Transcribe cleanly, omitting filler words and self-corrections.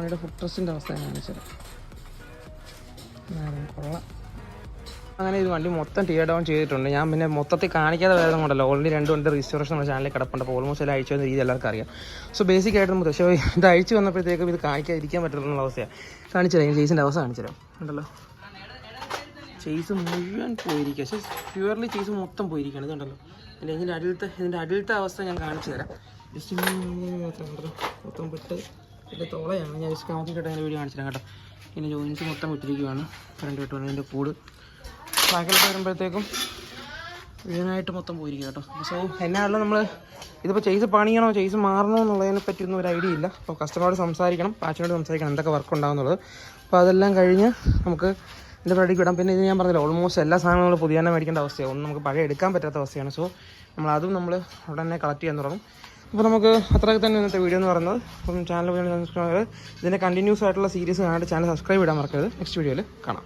വണ്ടിയുടെ ഫുഡ് ട്രസ്റ്റിൻ്റെ അവസ്ഥ ഞാൻ കാണിച്ചത് കൊള്ളാം. അങ്ങനെ ഇത് വണ്ടി മൊത്തം ടീർ ഡൗൺ ചെയ്തിട്ടുണ്ട്. ഞാൻ പിന്നെ മൊത്തത്തിൽ കാണിക്കാതെ വേറെ കൊണ്ടല്ലോ, ഓൾറെഡി 2 വണ്ടി റിസ്റ്റോറേഷൻ നമ്മുടെ ചാനലിൽ കിടപ്പുണ്ട്. അപ്പോൾ ഓൾമോസ്റ്റ് എല്ലാം അഴിച്ചു വന്ന രീതി എല്ലാവർക്കും അറിയാം. സോ ബേസിക് ആയിട്ട് നമുക്ക് പക്ഷേ ഇത് അഴിച്ചു വന്നപ്പോഴത്തേക്കും ഇത് കാണിക്കാതിരിക്കാൻ പറ്റുന്നുള്ള അവസ്ഥയാണ്. കാണിച്ചു തരാം, ചേസിൻ്റെ അവസ്ഥ കാണിച്ചു തരാം. ഉണ്ടല്ലോ ചേസ് മുഴുവൻ പോയിരിക്കുക, പക്ഷേ പ്യുവർലി ചേസ് മൊത്തം പോയിരിക്കുകയാണ്. ഇതുണ്ടല്ലോ ഇതിൻ്റെ അടിയിലത്തെ അവസ്ഥ ഞാൻ കാണിച്ചു തരാം. ജസ്റ്റ് മൊത്തം വിട്ട് ഇതിൻ്റെ തോളയാണ് ഞാൻ ജസ്റ്റ് നോക്കിയിട്ട് അതിൻ്റെ വീഡിയോ കാണിച്ചു തരാം കേട്ടോ. ഇതിൻ്റെ ജോയിൻസ് മൊത്തം വിട്ടിരിക്കുകയാണ്. ഫ്രണ്ട് വിട്ട് ഇതിൻ്റെ കൂട് ബാക്കിലോട്ട് വരുമ്പോഴത്തേക്കും ഇതിനായിട്ട് മൊത്തം പോയിരിക്കുക കേട്ടോ. സോ എന്നാണല്ലോ നമ്മൾ ഇതിപ്പോൾ ചെയ്സ് പണിയണോ ചെയ്സ് മാറണോ എന്നുള്ളതിനെ പറ്റിയൊന്നും ഒരു ഐഡിയ ഇല്ല. അപ്പോൾ കസ്റ്റമറോട് സംസാരിക്കണം, പാച്ചിനോട് സംസാരിക്കണം എന്തൊക്കെ വർക്ക് ഉണ്ടാകുന്നുള്ളത്. അപ്പോൾ അതെല്ലാം കഴിഞ്ഞ് നമുക്ക് ഇതിൻ്റെ പരിപാടിക്ക് വിടാം. പിന്നെ ഇത് ഞാൻ പറഞ്ഞില്ല, ഓൾമോസ്റ്റ് എല്ലാ സാധനങ്ങളും നമ്മൾ പുതിയ തന്നെ മേടിക്കേണ്ട അവസ്ഥയാണ്. ഒന്നും നമുക്ക് പഴയ എടുക്കാൻ പറ്റാത്ത അവസ്ഥയാണ്. സോ അതും നമ്മൾ ഉടനെ കളക്ട് ചെയ്യാൻ തുടങ്ങും. അപ്പോൾ നമുക്ക് അത്രയൊക്കെ തന്നെ ഇന്നത്തെ വീഡിയോ എന്ന് പറയുന്നത്. അപ്പം ചാനൽ സബ്സ്ക്രൈബ് ഇതിൻ്റെ കണ്ടിന്യൂസ് ആയിട്ടുള്ള സീരീസ് കാണാനായിട്ട് ചാനൽ സബ്സ്ക്രൈബ് ചെയ്യാൻ മറക്കരുത്. നെക്സ്റ്റ് വീഡിയോയിൽ കാണാം.